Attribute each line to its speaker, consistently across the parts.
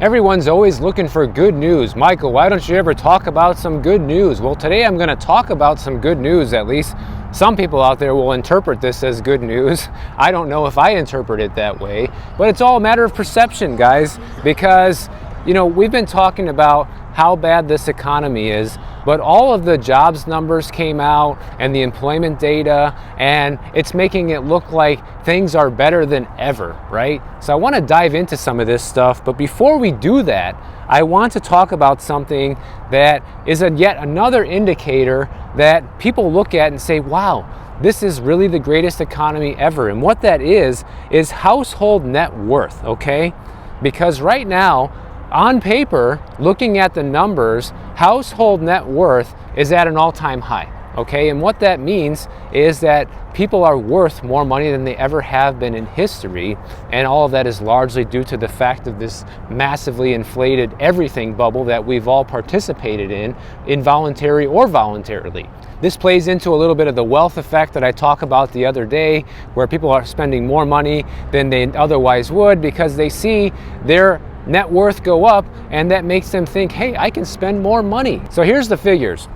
Speaker 1: Everyone's always looking for good news. Michael, why don't you ever talk about some good news? Well, today I'm going to talk about some good news. At least some people out there will interpret this as good news. I don't know if I interpret it that way, but it's all a matter of perception, guys, because, we've been talking about how bad this economy is, but all of the jobs numbers came out and the employment data, and it's making it look like things are better than ever, right? So I want to dive into some of this stuff, but before we do that, I want to talk about something that is yet another indicator that people look at and say, wow, this is really the greatest economy ever. And what that is household net worth, okay? Because right now, on paper, looking at the numbers, household net worth is at an all-time high, okay? And what that means is that people are worth more money than they ever have been in history, and all of that is largely due to the fact of this massively inflated everything bubble that we've all participated in, involuntary or voluntarily. This plays into a little bit of the wealth effect that I talked about the other day, where people are spending more money than they otherwise would because they see their net worth go up, and that makes them think, hey, I can spend more money. So here's the figures.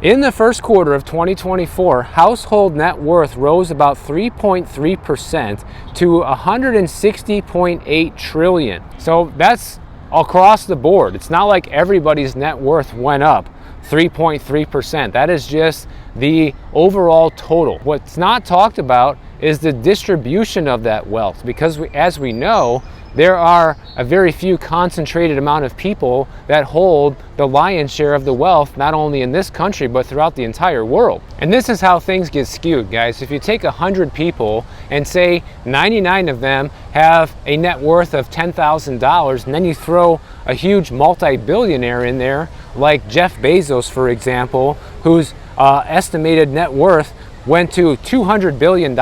Speaker 1: In the first quarter of 2024, household net worth rose about 3.3% to 160.8 trillion. So that's across the board. It's not like everybody's net worth went up 3.3%. That is just the overall total. What's not talked about is the distribution of that wealth, because as we know, there are a very few concentrated amount of people that hold the lion's share of the wealth, not only in this country, but throughout the entire world. And this is how things get skewed, guys. If you take 100 people and say 99 of them have a net worth of $10,000, and then you throw a huge multi-billionaire in there, like Jeff Bezos, for example, whose estimated net worth went to $200 billion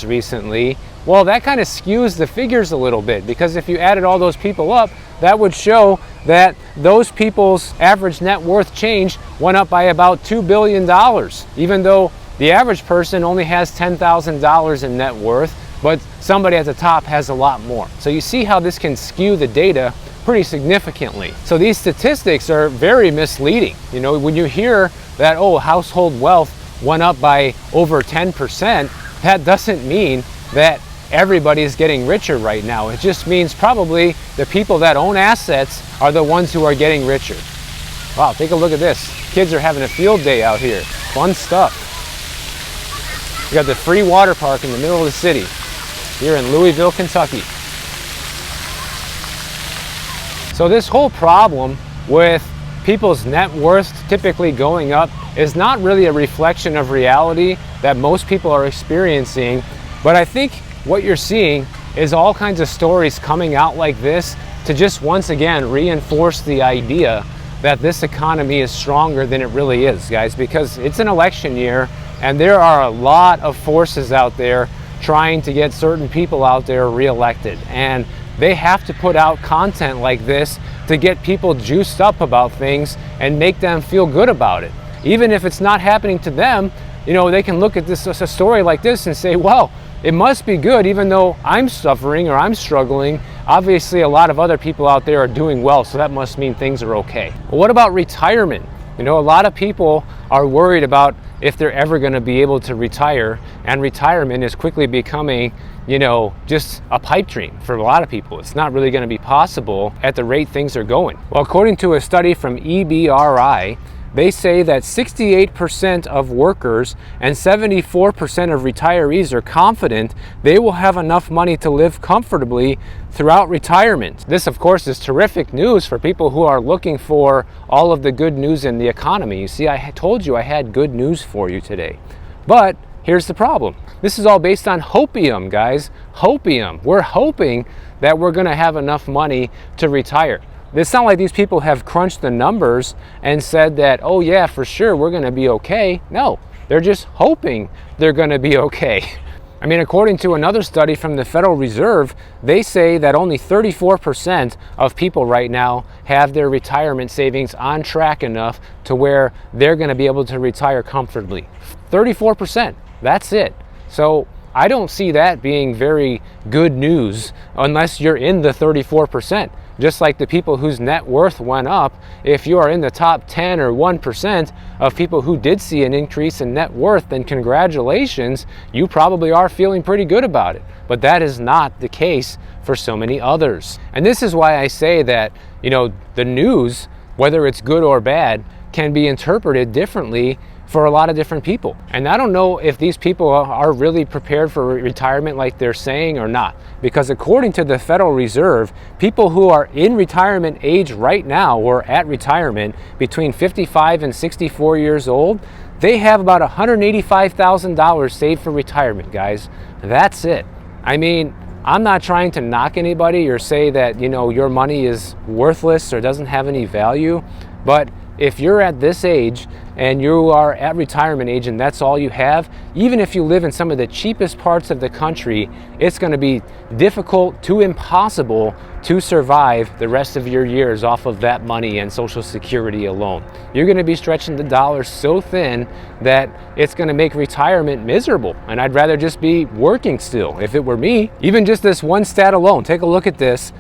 Speaker 1: recently, well, that kind of skews the figures a little bit, because if you added all those people up, that would show that those people's average net worth change went up by about $2 billion, even though the average person only has $10,000 in net worth, but somebody at the top has a lot more. So you see how this can skew the data pretty significantly. So these statistics are very misleading. When you hear that, household wealth went up by over 10%, that doesn't mean that everybody's getting richer right now. It just means probably the people that own assets are the ones who are getting richer. Wow, take a look at this. Kids are having a field day out here. Fun stuff. We got the free water park in the middle of the city here in Louisville, Kentucky. So this whole problem with people's net worth typically going up is not really a reflection of reality that most people are experiencing, but I think what you're seeing is all kinds of stories coming out like this to just once again reinforce the idea that this economy is stronger than it really is, guys, because it's an election year and there are a lot of forces out there trying to get certain people out there reelected, and they have to put out content like this to get people juiced up about things and make them feel good about it. Even if it's not happening to them, they can look at this a story like this and say, well, it must be good, even though I'm suffering or I'm struggling. Obviously, a lot of other people out there are doing well, so that must mean things are okay. But what about retirement? A lot of people are worried about if they're ever going to be able to retire, and retirement is quickly becoming, just a pipe dream for a lot of people. It's not really going to be possible at the rate things are going. Well, according to a study from EBRI, they say that 68% of workers and 74% of retirees are confident they will have enough money to live comfortably throughout retirement. This, of course, is terrific news for people who are looking for all of the good news in the economy. You see, I told you I had good news for you today. But here's the problem. This is all based on hopium, guys. Hopium. We're hoping that we're going to have enough money to retire. It's not like these people have crunched the numbers and said that, oh yeah, for sure, we're going to be okay. No, they're just hoping they're going to be okay. I mean, according to another study from the Federal Reserve, they say that only 34% of people right now have their retirement savings on track enough to where they're going to be able to retire comfortably. 34%, that's it. So I don't see that being very good news unless you're in the 34%. just like the people whose net worth went up. If you are in the top 10 or 1% of people who did see an increase in net worth, then congratulations, you probably are feeling pretty good about it. But that is not the case for so many others. And this is why I say that, the news, whether it's good or bad, can be interpreted differently for a lot of different people. And I don't know if these people are really prepared for retirement like they're saying or not. Because according to the Federal Reserve, people who are in retirement age right now or at retirement between 55 and 64 years old, they have about $185,000 saved for retirement, guys. That's it. I mean, I'm not trying to knock anybody or say that, your money is worthless or doesn't have any value, but if you're at this age and you are at retirement age and that's all you have, even if you live in some of the cheapest parts of the country, it's going to be difficult to impossible to survive the rest of your years off of that money and Social Security alone. You're going to be stretching the dollar so thin that it's going to make retirement miserable. And I'd rather just be working still if it were me. Even just this one stat alone, take a look at this.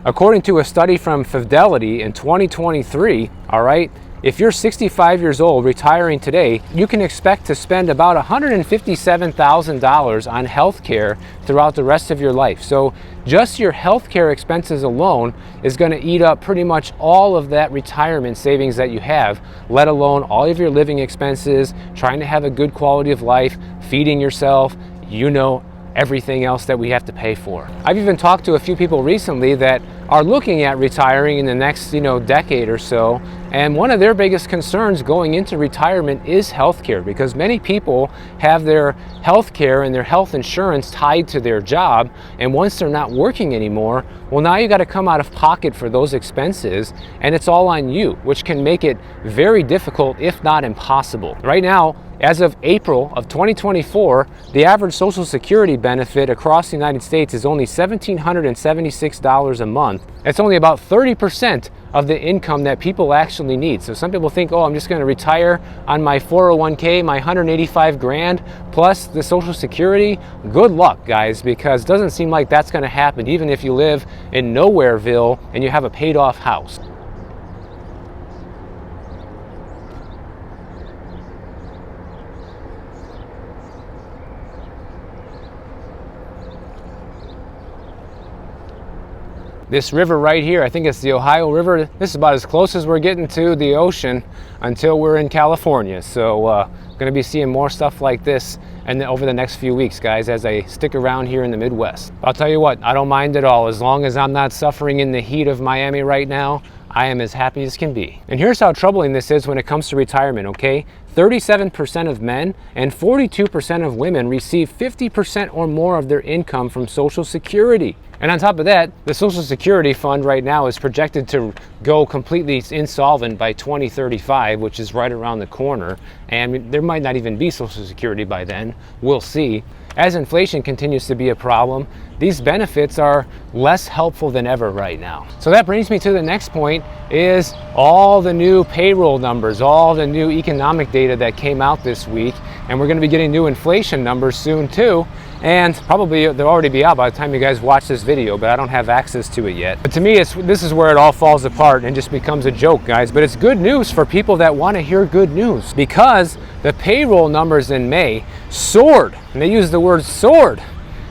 Speaker 1: According to a study from Fidelity in 2023, all right, if you're 65 years old retiring today, you can expect to spend about $157,000 on health care throughout the rest of your life. So just your health care expenses alone is going to eat up pretty much all of that retirement savings that you have, let alone all of your living expenses, trying to have a good quality of life, feeding yourself, everything else that we have to pay for. I've even talked to a few people recently that are looking at retiring in the next, decade or so. And one of their biggest concerns going into retirement is healthcare, because many people have their healthcare and their health insurance tied to their job. And once they're not working anymore, well, now you got to come out of pocket for those expenses, and it's all on you, which can make it very difficult, if not impossible. Right now, as of April of 2024, the average Social Security benefit across the United States is only $1,776 a month. It's only about 30% of the income that people actually need. So some people think, I'm just going to retire on my 401k, my 185 grand plus the Social Security. Good luck, guys, because it doesn't seem like that's going to happen even if you live in Nowhereville and you have a paid off house. This river right here, I think it's the Ohio River. This is about as close as we're getting to the ocean until we're in California. So going to be seeing more stuff like this and over the next few weeks, guys, as I stick around here in the Midwest. I'll tell you what, I don't mind at all. As long as I'm not suffering in the heat of Miami right now, I am as happy as can be. And here's how troubling this is when it comes to retirement, okay? 37% of men and 42% of women receive 50% or more of their income from Social Security. And on top of that, the Social Security fund right now is projected to go completely insolvent by 2035, which is right around the corner. And there might not even be Social Security by then. We'll see. As inflation continues to be a problem, these benefits are less helpful than ever right now. So that brings me to the next point, is all the new payroll numbers, all the new economic data that came out this week. And we're going to be getting new inflation numbers soon too. And probably they'll already be out by the time you guys watch this video, but I don't have access to it yet. But to me, this is where it all falls apart and just becomes a joke, guys. But it's good news for people that want to hear good news, because the payroll numbers in May soared, and they use the word soared,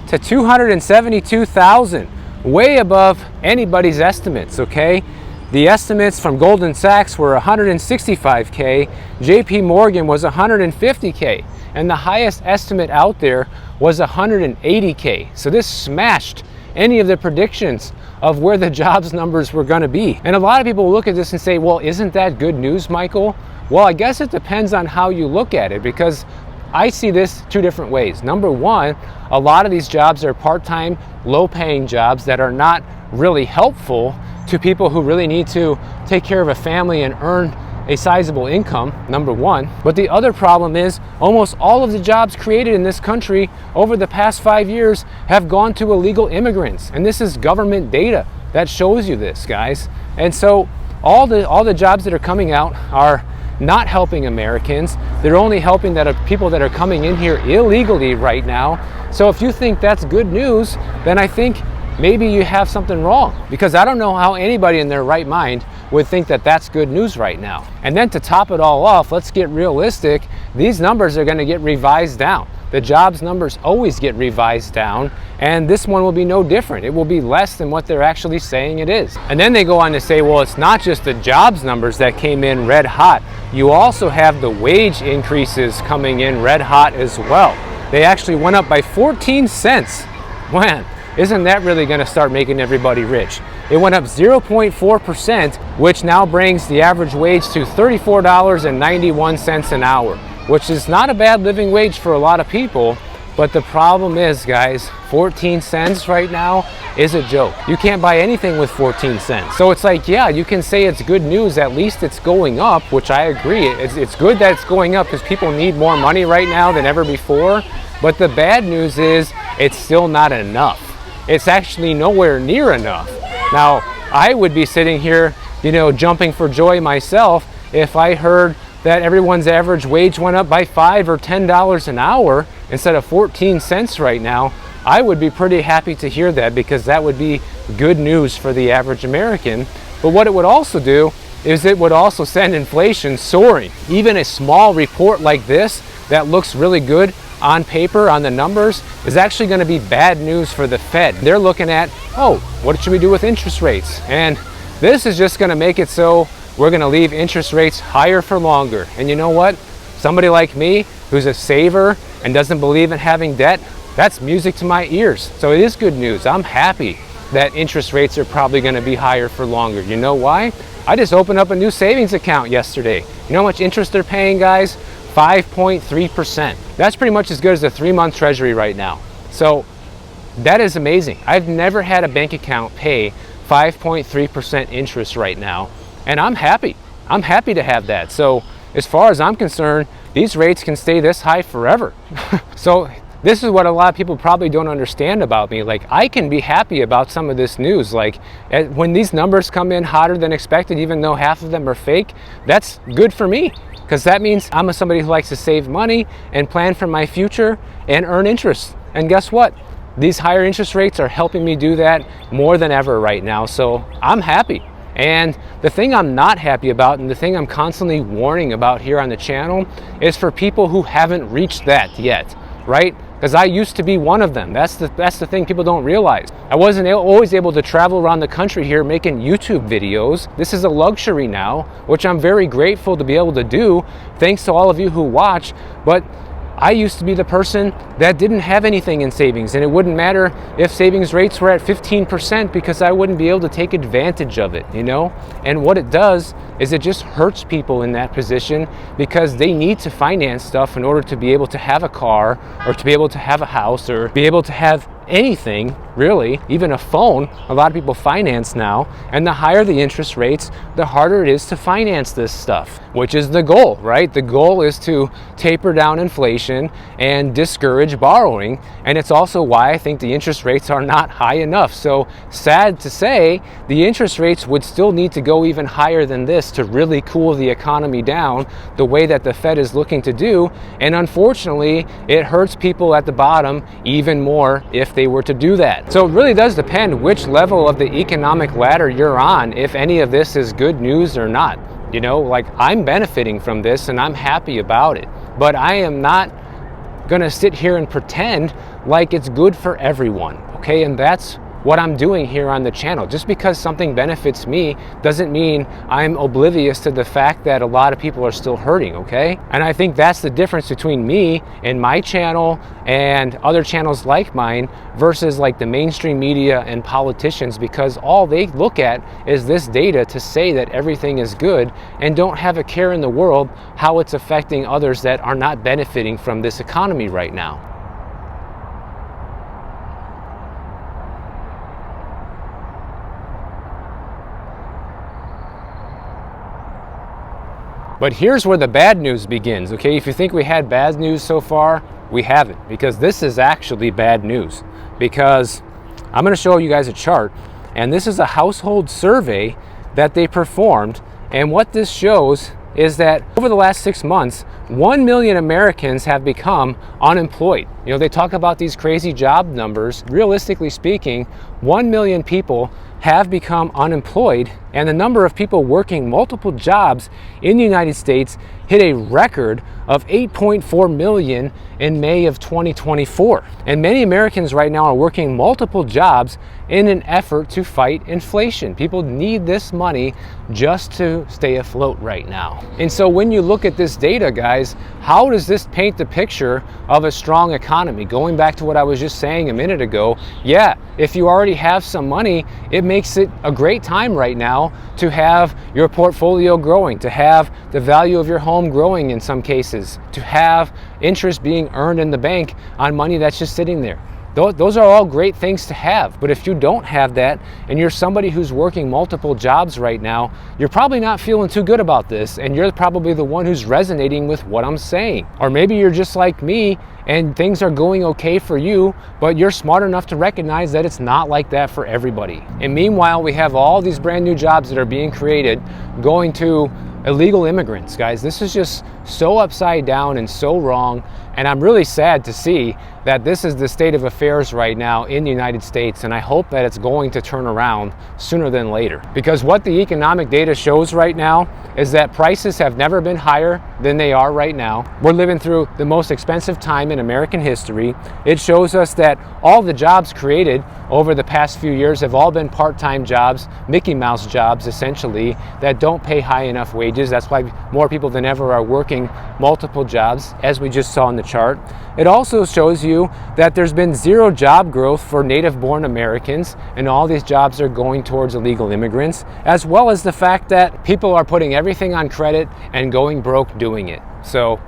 Speaker 1: to 272,000, way above anybody's estimates, okay? The estimates from Goldman Sachs were 165K, JP Morgan was 150K, and the highest estimate out there was 180K. So this smashed any of the predictions of where the jobs numbers were going to be. And a lot of people look at this and say, well, isn't that good news, Michael? Well, I guess it depends on how you look at it, because I see this two different ways. Number one, a lot of these jobs are part-time, low-paying jobs that are not really helpful to people who really need to take care of a family and earn a sizable income, number one. But the other problem is almost all of the jobs created in this country over the past 5 years have gone to illegal immigrants. And this is government data that shows you this, guys. And so all the jobs that are coming out are not helping Americans. They're only helping people that are coming in here illegally right now. So if you think that's good news, then I think maybe you have something wrong, because I don't know how anybody in their right mind would think that that's good news right now. And then to top it all off, let's get realistic. These numbers are going to get revised down. The jobs numbers always get revised down, and this one will be no different. It will be less than what they're actually saying it is. And then they go on to say, well, it's not just the jobs numbers that came in red hot. You also have the wage increases coming in red hot as well. They actually went up by 14 cents. Man, isn't that really going to start making everybody rich? It went up 0.4%, which now brings the average wage to $34.91 an hour, which is not a bad living wage for a lot of people. But the problem is, guys, 14 cents right now is a joke. You can't buy anything with 14 cents. So it's like, yeah, you can say it's good news. At least it's going up, which I agree. It's good that it's going up because people need more money right now than ever before. But the bad news is it's still not enough. It's actually nowhere near enough. Now, I would be sitting here, jumping for joy myself if I heard that everyone's average wage went up by $5 or $10 an hour instead of 14 cents right now. I would be pretty happy to hear that, because that would be good news for the average American. But what it would also do is it would also send inflation soaring. Even a small report like this that looks really good on paper, on the numbers, is actually going to be bad news for the Fed. They're looking at, oh, what should we do with interest rates? And this is just going to make it so we're going to leave interest rates higher for longer. And you know what? Somebody like me, who's a saver and doesn't believe in having debt, that's music to my ears. So it is good news. I'm happy that interest rates are probably going to be higher for longer. You know why? I just opened up a new savings account yesterday. You know how much interest they're paying, guys? 5.3%. That's pretty much as good as a 3-month treasury right now. So that is amazing. I've never had a bank account pay 5.3% interest right now, and I'm happy. I'm happy to have that. So as far as I'm concerned, these rates can stay this high forever. So this is what a lot of people probably don't understand about me. Like, I can be happy about some of this news. Like, when these numbers come in hotter than expected, even though half of them are fake, that's good for me, because that means I'm somebody who likes to save money and plan for my future and earn interest. And guess what? These higher interest rates are helping me do that more than ever right now. So I'm happy. And the thing I'm not happy about, and the thing I'm constantly warning about here on the channel, is for people who haven't reached that yet, right? Because I used to be one of them. That's the thing people don't realize. I wasn't always able to travel around the country here making YouTube videos. This is a luxury now, which I'm very grateful to be able to do, thanks to all of you who watch. But I used to be the person that didn't have anything in savings, and it wouldn't matter if savings rates were at 15%, because I wouldn't be able to take advantage of it, And what it does is it just hurts people in that position, because they need to finance stuff in order to be able to have a car, or to be able to have a house, or be able to have anything, really, even a phone. A lot of people finance now, and the higher the interest rates, the harder it is to finance this stuff, which is the goal, right? The goal is to taper down inflation and discourage borrowing, and it's also why I think the interest rates are not high enough. So sad to say, the interest rates would still need to go even higher than this to really cool the economy down the way that the Fed is looking to do, and unfortunately, it hurts people at the bottom even more if they were to do that. So it really does depend which level of the economic ladder you're on, if any of this is good news or not. Like, I'm benefiting from this and I'm happy about it, but I am not gonna sit here and pretend like it's good for everyone, okay? And that's what I'm doing here on the channel. Just because something benefits me doesn't mean I'm oblivious to the fact that a lot of people are still hurting, okay? And I think that's the difference between me and my channel and other channels like mine versus like the mainstream media and politicians, because all they look at is this data to say that everything is good and don't have a care in the world how it's affecting others that are not benefiting from this economy right now. But here's where the bad news begins, okay? If you think we had bad news so far, we haven't, because this is actually bad news. Because I'm gonna show you guys a chart, and this is a household survey that they performed, and what this shows is that over the last 6 months, 1 million Americans have become unemployed. You know, they talk about these crazy job numbers. Realistically speaking, 1 million people have become unemployed, and the number of people working multiple jobs in the United States hit a record of 8.4 million in May of 2024. And many Americans right now are working multiple jobs in an effort to fight inflation. People need this money just to stay afloat right now. And so when you look at this data, guys, how does this paint the picture of a strong economy? Going back to what I was just saying a minute ago, yeah, if you already have some money, it makes it a great time right now to have your portfolio growing, to have the value of your home growing in some cases, to have interest being earned in the bank on money that's just sitting there. Those are all great things to have, but if you don't have that and you're somebody who's working multiple jobs right now, you're probably not feeling too good about this, and you're probably the one who's resonating with what I'm saying. Or maybe you're just like me and things are going okay for you, but you're smart enough to recognize that it's not like that for everybody. And meanwhile, we have all these brand new jobs that are being created going to illegal immigrants, guys. This is just so upside down and so wrong, and I'm really sad to see that this is the state of affairs right now in the United States, and I hope that it's going to turn around sooner than later. Because what the economic data shows right now is that prices have never been higher than they are right now. We're living through the most expensive time in American history. It shows us that all the jobs created over the past few years have all been part-time jobs, Mickey Mouse jobs essentially, that don't pay high enough wages. That's why more people than ever are working multiple jobs, as we just saw in the chart. It also shows you that there's been zero job growth for native-born Americans, and all these jobs are going towards illegal immigrants, as well as the fact that people are putting everything on credit and going broke doing it. So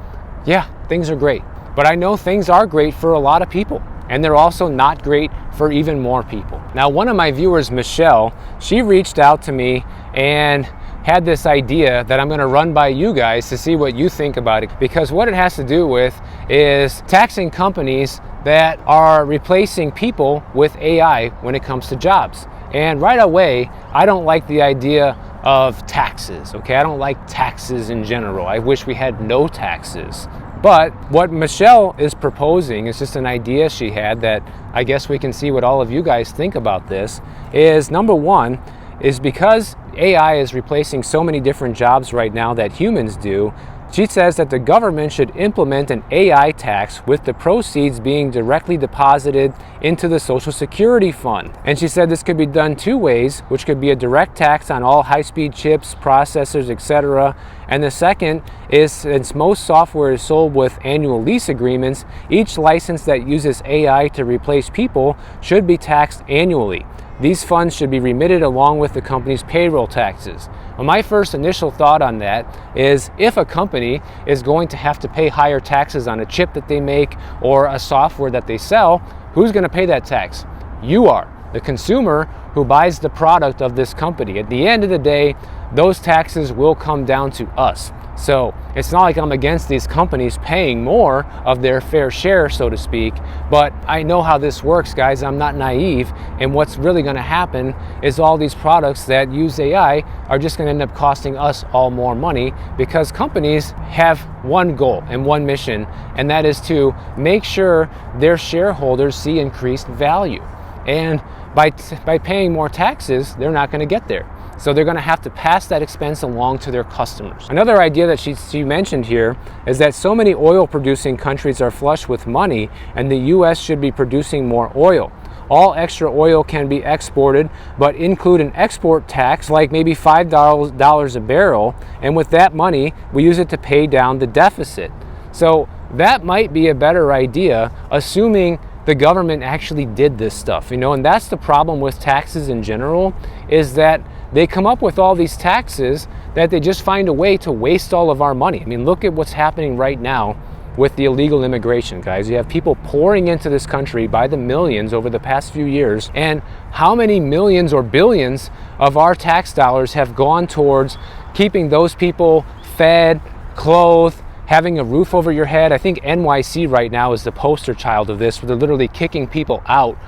Speaker 1: yeah, things are great. But I know things are great for a lot of people, and they're also not great for even more people. Now, one of my viewers, Michelle, she reached out to me and had this idea that I'm going to run by you guys to see what you think about it, because what it has to do with is taxing companies that are replacing people with AI when it comes to jobs. And right away, I don't like the idea of taxes, okay? I don't like taxes in general. I wish we had no taxes. But what Michelle is proposing is just an idea she had that I guess we can see what all of you guys think about this, is number one, is because AI is replacing so many different jobs right now that humans do, she says that the government should implement an AI tax with the proceeds being directly deposited into the Social Security Fund. And she said this could be done two ways, which could be a direct tax on all high-speed chips, processors, etc. And the second is, since most software is sold with annual lease agreements, each license that uses AI to replace people should be taxed annually. These funds should be remitted along with the company's payroll taxes. Well, my first initial thought on that is, if a company is going to have to pay higher taxes on a chip that they make or a software that they sell, who's going to pay that tax? You are, the consumer who buys the product of this company. At the end of the day, those taxes will come down to us. So it's not like I'm against these companies paying more of their fair share, so to speak, but I know how this works, guys. I'm not naive, and what's really going to happen is all these products that use AI are just going to end up costing us all more money, because companies have one goal and one mission, and that is to make sure their shareholders see increased value. And by paying more taxes, they're not going to get there. So they're going to have to pass that expense along to their customers. Another idea that she mentioned here is that so many oil producing countries are flush with money, and the US should be producing more oil. All extra oil can be exported, but include an export tax like maybe $5 a barrel, and with that money we use it to pay down the deficit. So that might be a better idea, assuming the government actually did this stuff, you know. And that's the problem with taxes in general, is that they come up with all these taxes that they just find a way to waste all of our money. I mean, look at what's happening right now with the illegal immigration, guys. You have people pouring into this country by the millions over the past few years, and how many millions or billions of our tax dollars have gone towards keeping those people fed, clothed, having a roof over your head? I think NYC right now is the poster child of this, where they're literally kicking people out.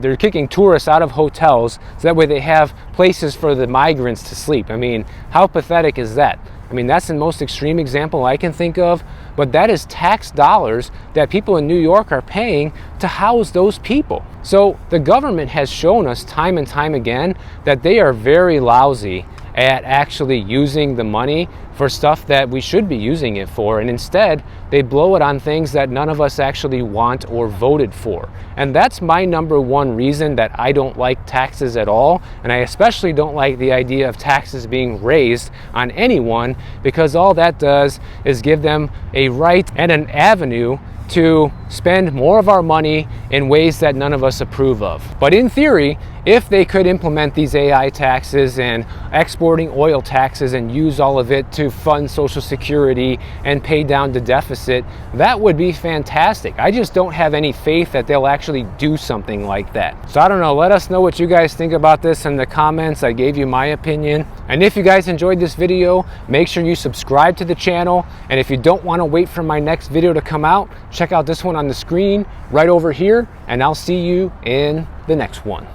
Speaker 1: They're kicking tourists out of hotels so that way they have places for the migrants to sleep. I mean, how pathetic is that? I mean, that's the most extreme example I can think of, but that is tax dollars that people in New York are paying to house those people. So the government has shown us time and time again that they are very lousy at actually using the money for stuff that we should be using it for, and instead they blow it on things that none of us actually want or voted for. And that's my number one reason that I don't like taxes at all, and I especially don't like the idea of taxes being raised on anyone, because all that does is give them a right and an avenue to spend more of our money in ways that none of us approve of. But in theory, if they could implement these AI taxes and exporting oil taxes and use all of it to fund Social Security and pay down the deficit, that would be fantastic. I just don't have any faith that they'll actually do something like that. So I don't know, let us know what you guys think about this in the comments. I gave you my opinion. And if you guys enjoyed this video, make sure you subscribe to the channel. And if you don't want to wait for my next video to come out, check out this one on the screen right over here, and I'll see you in the next one.